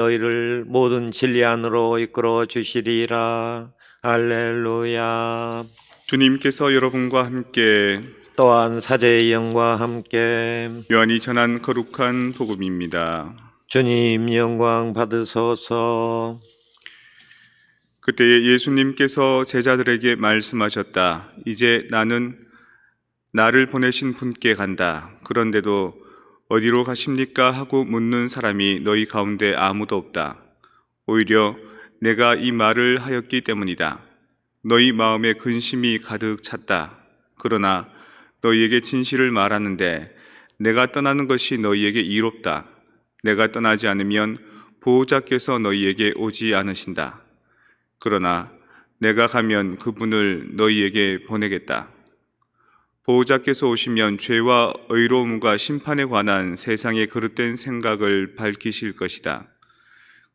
너희를 모든 진리 안으로 이끌어 주시리라. 할렐루야. 주님께서 여러분과 함께 또한 사제의 영과 함께 요한이 전한 거룩한 복음입니다. 주님 영광 받으소서. 그때에 예수님께서 제자들에게 말씀하셨다. 이제 나는 나를 보내신 분께 간다. 그런데도 어디로 가십니까? 하고 묻는 사람이 너희 가운데 아무도 없다. 오히려 내가 이 말을 하였기 때문이다. 너희 마음에 근심이 가득 찼다. 그러나 너희에게 진실을 말하는데 내가 떠나는 것이 너희에게 이롭다. 내가 떠나지 않으면 보호자께서 너희에게 오지 않으신다. 그러나 내가 가면 그분을 너희에게 보내겠다. 보호자께서 오시면 죄와 의로움과 심판에 관한 세상의 그릇된 생각을 밝히실 것이다.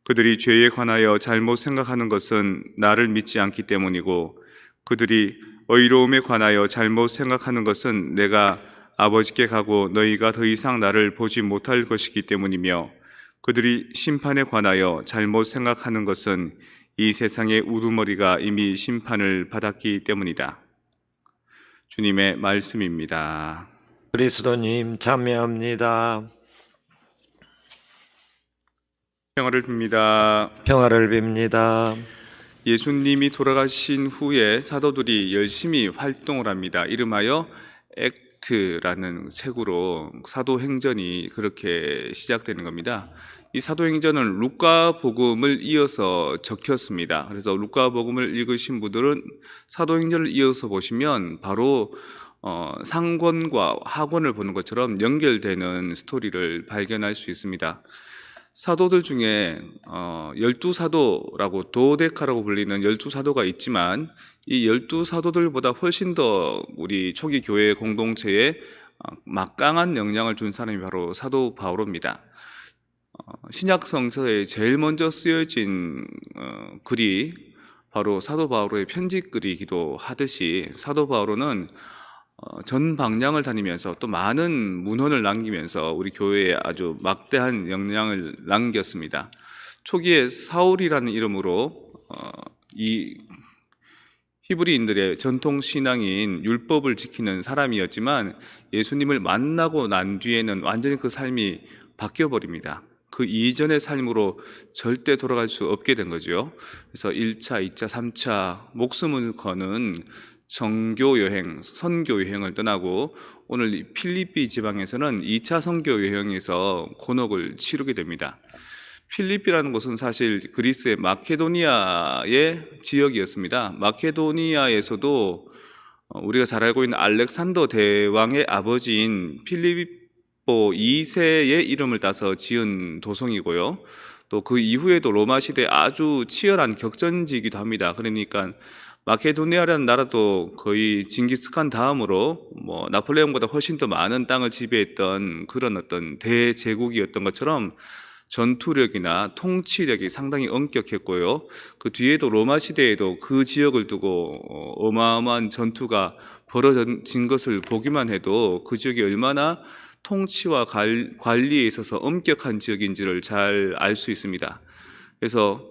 그들이 죄에 관하여 잘못 생각하는 것은 나를 믿지 않기 때문이고 그들이 의로움에 관하여 잘못 생각하는 것은 내가 아버지께 가고 너희가 더 이상 나를 보지 못할 것이기 때문이며 그들이 심판에 관하여 잘못 생각하는 것은 이 세상의 우두머리가 이미 심판을 받았기 때문이다. 주님의 말씀입니다. 그리스도님 참여합니다. 평화를 빕니다. 평화를 빕니다. 예수님이 돌아가신 후에 사도들이 열심히 활동을 합니다. 이름하여 액트라는 책으로 사도행전이 그렇게 시작되는 겁니다. 이 사도행전은 루카복음을 이어서 적혔습니다. 그래서 루카복음을 읽으신 분들은 사도행전을 이어서 보시면 바로 상권과 하권을 보는 것처럼 연결되는 스토리를 발견할 수 있습니다. 사도들 중에 12사도라고 도데카라고 불리는 12사도가 있지만 이 12사도들보다 훨씬 더 우리 초기 교회 공동체에 막강한 영향을 준 사람이 바로 사도 바오로입니다. 신약 성서에 제일 먼저 쓰여진 글이 바로 사도 바오로의 편지글이기도 하듯이 사도 바오로는 전 방향을 다니면서 또 많은 문헌을 남기면서 우리 교회에 아주 막대한 영향을 남겼습니다. 초기에 사울이라는 이름으로 이 히브리인들의 전통 신앙인 율법을 지키는 사람이었지만 예수님을 만나고 난 뒤에는 완전히 그 삶이 바뀌어 버립니다. 그 이전의 삶으로 절대 돌아갈 수 없게 된 거죠. 그래서 1차, 2차, 3차 목숨을 거는 정교 여행, 선교 여행을 떠나고 오늘 이 필리피 지방에서는 2차 선교 여행에서 곤혹을 치르게 됩니다. 필리피라는 곳은 사실 그리스의 마케도니아의 지역이었습니다. 마케도니아에서도 우리가 잘 알고 있는 알렉산더 대왕의 아버지인 필리포 2세의 이름을 따서 지은 도성이고요. 또 그 이후에도 로마 시대 아주 치열한 격전지이기도 합니다. 그러니까 마케도니아라는 나라도 거의 징기스칸 다음으로 나폴레옹보다 훨씬 더 많은 땅을 지배했던 그런 어떤 대제국이었던 것처럼 전투력이나 통치력이 상당히 엄격했고요. 그 뒤에도 로마 시대에도 그 지역을 두고 어마어마한 전투가 벌어진 것을 보기만 해도 그 지역이 얼마나 통치와 관리에 있어서 엄격한 지역인지를 잘 알 수 있습니다. 그래서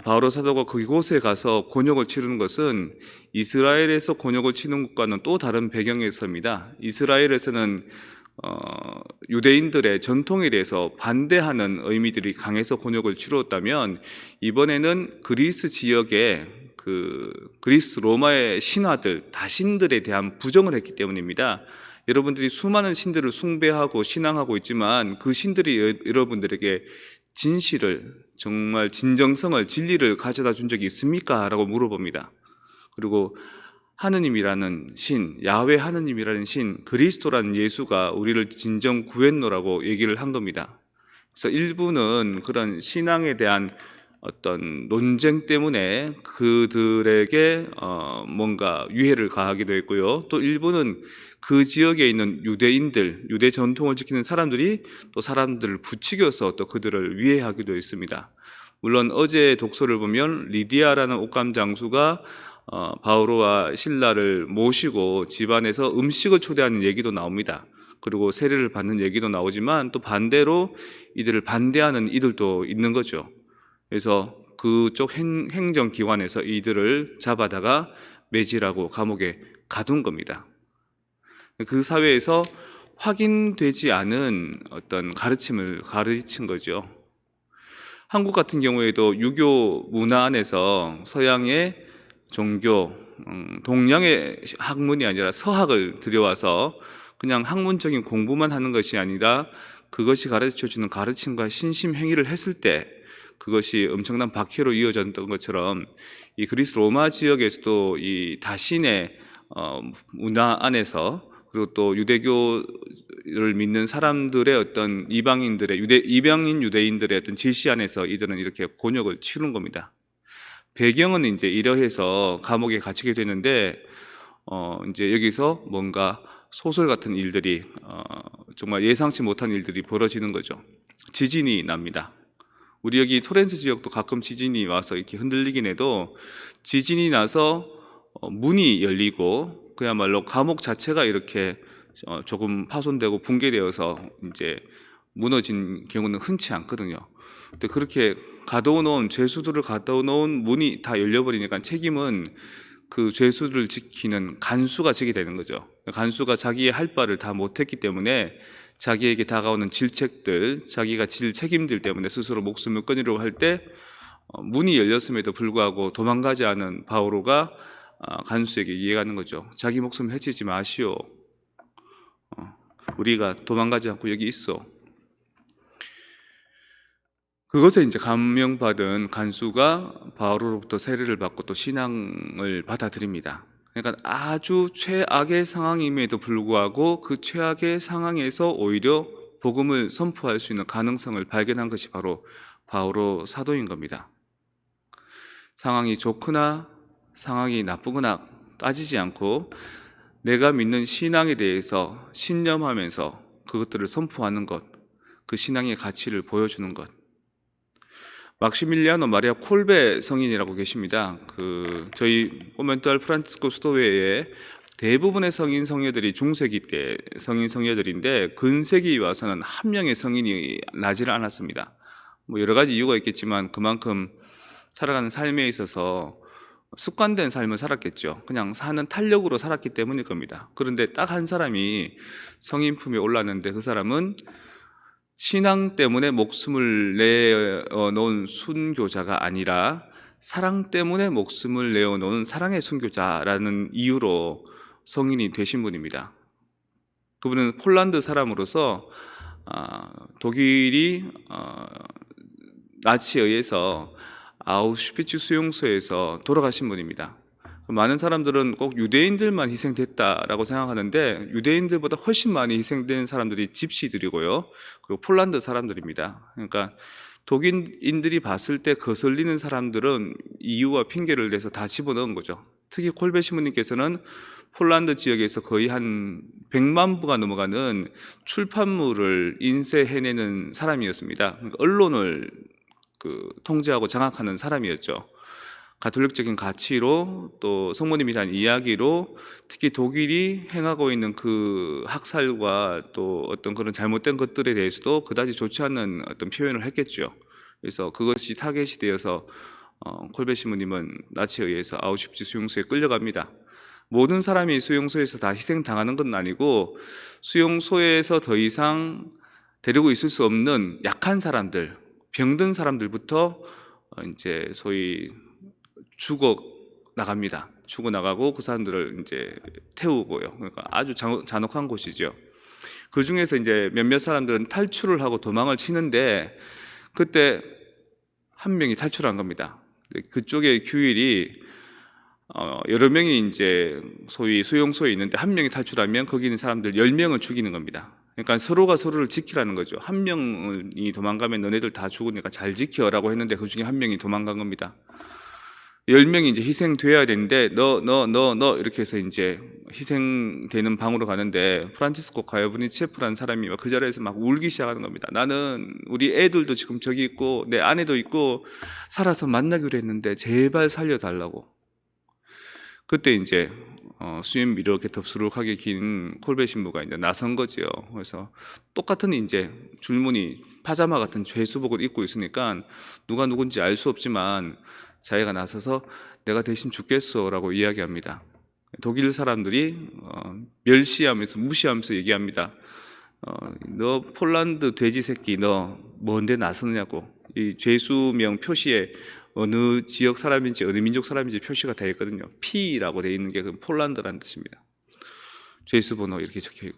바오로 사도가 그곳에 가서 곤욕을 치르는 것은 이스라엘에서 곤욕을 치는 것과는 또 다른 배경에서입니다. 이스라엘에서는 유대인들의 전통에 대해서 반대하는 의미들이 강해서 곤욕을 치루었다면 이번에는 그리스 지역의 그리스 로마의 신화들, 다신들에 대한 부정을 했기 때문입니다. 여러분들이 수많은 신들을 숭배하고 신앙하고 있지만 그 신들이 여러분들에게 진실을, 정말 진정성을, 진리를 가져다 준 적이 있습니까? 라고 물어봅니다. 그리고 하느님이라는 신, 야훼 하느님이라는 신, 그리스도라는 예수가 우리를 진정 구했노라고 얘기를 한 겁니다. 그래서 일부는 그런 신앙에 대한 어떤 논쟁 때문에 그들에게 뭔가 위해를 가하기도 했고요. 또 일부는 그 지역에 있는 유대인들, 유대 전통을 지키는 사람들이 또 사람들을 부추겨서 또 그들을 위해하기도 했습니다. 물론 어제 독서를 보면 리디아라는 옥감 장수가 바오로와 실라를 모시고 집안에서 음식을 초대하는 얘기도 나옵니다. 그리고 세례를 받는 얘기도 나오지만 또 반대로 이들을 반대하는 이들도 있는 거죠. 그래서 그쪽 행정기관에서 이들을 잡아다가 매질하고 감옥에 가둔 겁니다. 그 사회에서 확인되지 않은 어떤 가르침을 가르친 거죠. 한국 같은 경우에도 유교 문화 안에서 서양의 종교, 동양의 학문이 아니라 서학을 들여와서 그냥 학문적인 공부만 하는 것이 아니라 그것이 가르쳐주는 가르침과 신심행위를 했을 때 그것이 엄청난 박해로 이어졌던 것처럼 이 그리스 로마 지역에서도 이 다신의 문화 안에서 그리고 또 유대교를 믿는 사람들의 어떤 이방인 유대인들의 어떤 질시 안에서 이들은 이렇게 곤욕을 치른 겁니다. 배경은 이제 이러해서 감옥에 갇히게 되는데 이제 여기서 뭔가 소설 같은 일들이 정말 예상치 못한 일들이 벌어지는 거죠. 지진이 납니다. 우리 여기 토렌스 지역도 가끔 지진이 와서 이렇게 흔들리긴 해도 지진이 나서 문이 열리고 그야말로 감옥 자체가 이렇게 조금 파손되고 붕괴되어서 이제 무너진 경우는 흔치 않거든요. 근데 그렇게 가둬놓은 죄수들을 가둬놓은 문이 다 열려버리니까 책임은 그 죄수들을 지키는 간수가 지게 되는 거죠. 간수가 자기의 할 바를 다 못했기 때문에 자기에게 다가오는 질책들, 자기가 질 책임들 때문에 스스로 목숨을 끊으려고 할 때 문이 열렸음에도 불구하고 도망가지 않은 바오로가 간수에게 이해가는 거죠. 자기 목숨 해치지 마시오. 우리가 도망가지 않고 여기 있어. 그것에 이제 감명받은 간수가 바오로로부터 세례를 받고 또 신앙을 받아들입니다. 그러니까 아주 최악의 상황임에도 불구하고 그 최악의 상황에서 오히려 복음을 선포할 수 있는 가능성을 발견한 것이 바로 바오로 사도인 겁니다. 상황이 좋거나 상황이 나쁘거나 따지지 않고 내가 믿는 신앙에 대해서 신념하면서 그것들을 선포하는 것, 그 신앙의 가치를 보여주는 것. 막시밀리아노 마리아 콜베 성인이라고 계십니다. 저희 꼬멘토알 프란치스코 수도회에 대부분의 성인 성녀들이 중세기 때 성인 성녀들인데 근세기 와서는 한 명의 성인이 나지를 않았습니다. 뭐 여러 가지 이유가 있겠지만 그만큼 살아가는 삶에 있어서 습관된 삶을 살았겠죠. 그냥 사는 탄력으로 살았기 때문일 겁니다. 그런데 딱 한 사람이 성인품에 올랐는데 그 사람은 신앙 때문에 목숨을 내어놓은 순교자가 아니라 사랑 때문에 목숨을 내어놓은 사랑의 순교자라는 이유로 성인이 되신 분입니다. 그분은 폴란드 사람으로서 독일이 나치에 의해서 아우슈비츠 수용소에서 돌아가신 분입니다. 많은 사람들은 꼭 유대인들만 희생됐다라고 생각하는데 유대인들보다 훨씬 많이 희생된 사람들이 집시들이고요. 그리고 폴란드 사람들입니다. 그러니까 독일인들이 봤을 때 거슬리는 사람들은 이유와 핑계를 내서 다 집어넣은 거죠. 특히 콜베 신부님께서는 폴란드 지역에서 거의 한 100만 부가 넘어가는 출판물을 인쇄해내는 사람이었습니다. 그러니까 언론을 통제하고 장악하는 사람이었죠. 가톨릭적인 가치로 또 성모님에 대한 이야기로 특히 독일이 행하고 있는 그 학살과 또 어떤 그런 잘못된 것들에 대해서도 그다지 좋지 않은 어떤 표현을 했겠죠. 그래서 그것이 타겟이 되어서 콜베 신부님은 나치에 의해서 아우슈비츠 수용소에 끌려갑니다. 모든 사람이 수용소에서 다 희생당하는 건 아니고 수용소에서 더 이상 데리고 있을 수 없는 약한 사람들, 병든 사람들부터 이제 소위 죽어 나갑니다. 죽어 나가고 그 사람들을 이제 태우고요. 그러니까 아주 잔혹한 곳이죠. 그 중에서 이제 몇몇 사람들은 탈출을 하고 도망을 치는데 그때 한 명이 탈출한 겁니다. 그쪽의 규율이 여러 명이 이제 소위 수용소에 있는데 한 명이 탈출하면 거기 있는 사람들 10명을 죽이는 겁니다. 그러니까 서로가 서로를 지키라는 거죠. 한 명이 도망가면 너네들 다 죽으니까 잘 지켜라고 했는데 그 중에 한 명이 도망간 겁니다. 10명이 이제 희생돼야 되는데 너 이렇게 해서 이제 희생되는 방으로 가는데 프란치스코 가요브니체프라는 사람이 그 자리에서 막 울기 시작하는 겁니다. 나는 우리 애들도 지금 저기 있고 내 아내도 있고 살아서 만나기로 했는데 제발 살려달라고. 그때 이제 수염 이렇게 덥수룩하게 긴 콜베 신부가 이제 나선 거지요. 그래서 똑같은 이제 줄무늬 파자마 같은 죄수복을 입고 있으니까 누가 누군지 알 수 없지만 자기가 나서서 내가 대신 죽겠소라고 이야기합니다. 독일 사람들이 멸시하면서 무시하면서 얘기합니다. 너 폴란드 돼지 새끼 너 뭔데 나서느냐고. 이 죄수명 표시에 어느 지역 사람인지 어느 민족 사람인지 표시가 되어 있거든요. P라고 되어 있는 게 그 폴란드라는 뜻입니다. 죄수 번호 이렇게 적혀 있고.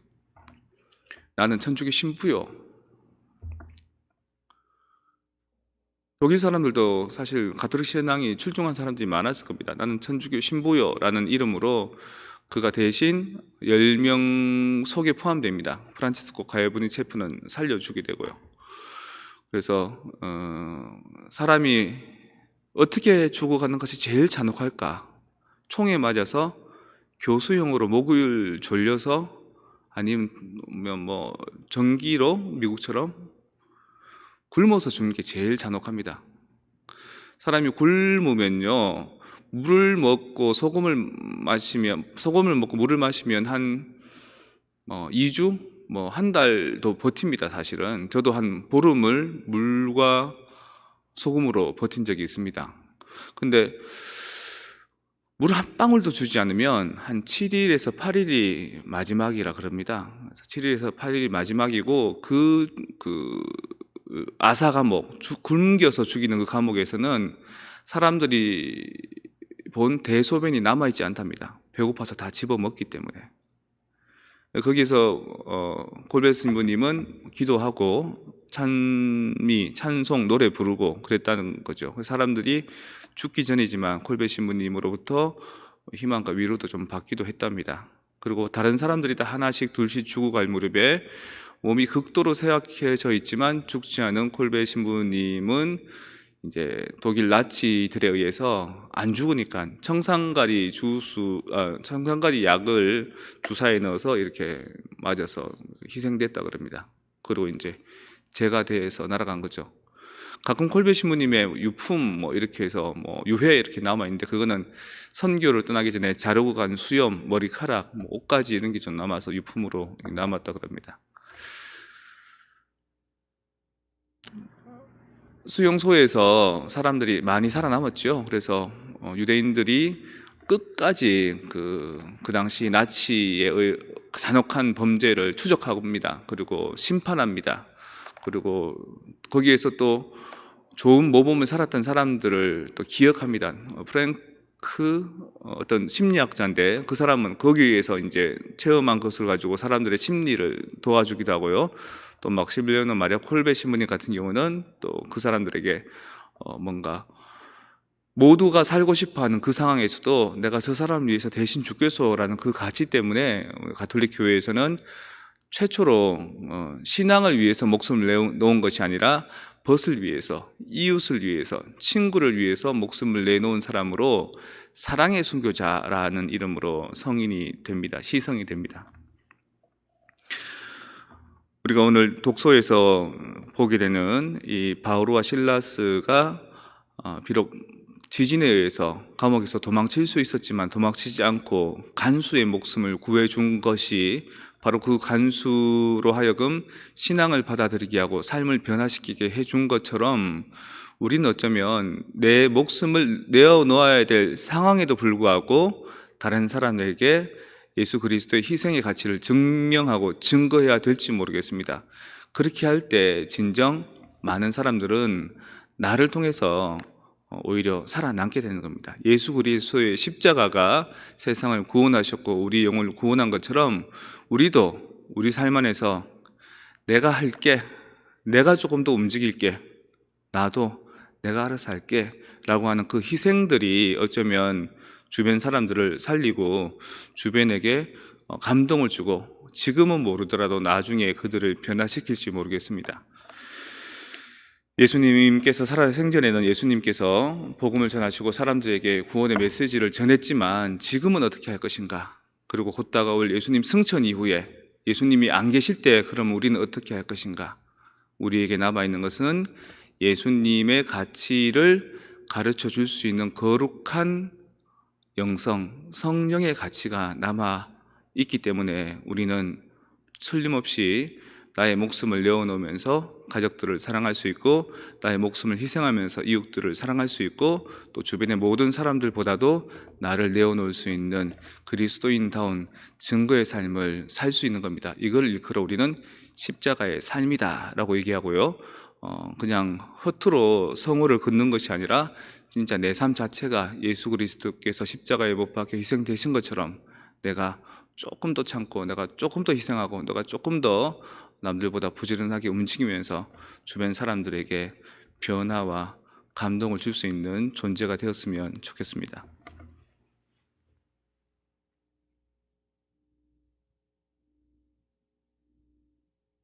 나는 천주교 신부요. 독일 사람들도 사실 가톨릭 신앙이 출중한 사람들이 많았을 겁니다. 나는 천주교 신부요라는 이름으로 그가 대신 10명 속에 포함됩니다. 프란치스코 가이어브니 체프는 살려주게 되고요. 그래서 사람이 어떻게 죽어가는 것이 제일 잔혹할까? 총에 맞아서 교수형으로 목을 졸려서 아니면 뭐 전기로 미국처럼 굶어서 죽는 게 제일 잔혹합니다. 사람이 굶으면요, 물을 먹고 소금을 먹고 물을 마시면 한 2주, 한 달도 버팁니다. 사실은 저도 한 보름을 물과 소금으로 버틴 적이 있습니다. 근데 물 한 방울도 주지 않으면 한 7일에서 8일이 마지막이라 그럽니다. 7일에서 8일이 마지막이고 그 아사 감옥, 굶겨서 죽이는 그 감옥에서는 사람들이 본 대소변이 남아있지 않답니다. 배고파서 다 집어먹기 때문에. 거기서 콜베 신부님은 기도하고 찬송, 노래 부르고 그랬다는 거죠. 사람들이 죽기 전이지만 콜베 신부님으로부터 희망과 위로도 좀 받기도 했답니다. 그리고 다른 사람들이 다 하나씩 둘씩 죽어갈 무렵에 몸이 극도로 쇠약해져 있지만 죽지 않은 콜베 신부님은 이제 독일 나치들에 의해서 안 죽으니까 청산가리 약을 주사에 넣어서 이렇게 맞아서 희생됐다 그럽니다. 그리고 이제 제가 돼서 날아간 거죠. 가끔 콜베 신부님의 유품 이렇게 해서 유해 이렇게 남아 있는데 그거는 선교를 떠나기 전에 자르고 간 수염, 머리카락, 옷가지 이런 게 좀 남아서 유품으로 남았다 그럽니다. 수용소에서 사람들이 많이 살아남았죠. 그래서 유대인들이 끝까지 그 당시 나치의 잔혹한 범죄를 추적합니다. 그리고 심판합니다. 그리고 거기에서 또 좋은 모범을 살았던 사람들을 또 기억합니다. 프랭크 어떤 심리학자인데 그 사람은 거기에서 이제 체험한 것을 가지고 사람들의 심리를 도와주기도 하고요. 또 막시밀리아노 마리아 콜베 신부님 같은 경우는 또 그 사람들에게 뭔가 모두가 살고 싶어하는 그 상황에서도 내가 저 사람을 위해서 대신 죽겠소라는 그 가치 때문에 가톨릭 교회에서는 최초로 신앙을 위해서 목숨을 놓은 것이 아니라 벗을 위해서, 이웃을 위해서, 친구를 위해서 목숨을 내놓은 사람으로 사랑의 순교자라는 이름으로 성인이 됩니다. 시성이 됩니다. 우리가 오늘 독서에서 보게 되는 이 바오로와 실라스가 비록 지진에 의해서 감옥에서 도망칠 수 있었지만 도망치지 않고 간수의 목숨을 구해준 것이 바로 그 간수로 하여금 신앙을 받아들이게 하고 삶을 변화시키게 해준 것처럼 우리는 어쩌면 내 목숨을 내어놓아야 될 상황에도 불구하고 다른 사람에게 예수 그리스도의 희생의 가치를 증명하고 증거해야 될지 모르겠습니다. 그렇게 할 때 진정 많은 사람들은 나를 통해서 오히려 살아남게 되는 겁니다. 예수 그리스도의 십자가가 세상을 구원하셨고 우리 영혼을 구원한 것처럼 우리도 우리 삶 안에서 내가 할게, 내가 조금 더 움직일게, 나도 내가 알아서 할게 라고 하는 그 희생들이 어쩌면 주변 사람들을 살리고 주변에게 감동을 주고 지금은 모르더라도 나중에 그들을 변화시킬지 모르겠습니다. 예수님께서 살아생전에는 예수님께서 복음을 전하시고 사람들에게 구원의 메시지를 전했지만 지금은 어떻게 할 것인가? 그리고 곧 다가올 예수님 승천 이후에 예수님이 안 계실 때 그럼 우리는 어떻게 할 것인가? 우리에게 남아있는 것은 예수님의 가치를 가르쳐 줄 수 있는 거룩한 영성, 성령의 가치가 남아 있기 때문에 우리는 틀림없이 나의 목숨을 내어놓으면서 가족들을 사랑할 수 있고, 나의 목숨을 희생하면서 이웃들을 사랑할 수 있고, 또 주변의 모든 사람들보다도 나를 내어놓을 수 있는 그리스도인다운 증거의 삶을 살 수 있는 겁니다. 이걸 일컬어 우리는 십자가의 삶이다라고 얘기하고요. 그냥 허투루 성호를 긋는 것이 아니라 진짜 내 삶 자체가 예수 그리스도께서 십자가에 못 박혀 희생되신 것처럼 내가 조금 더 참고, 내가 조금 더 희생하고, 내가 조금 더 남들보다 부지런하게 움직이면서 주변 사람들에게 변화와 감동을 줄 수 있는 존재가 되었으면 좋겠습니다.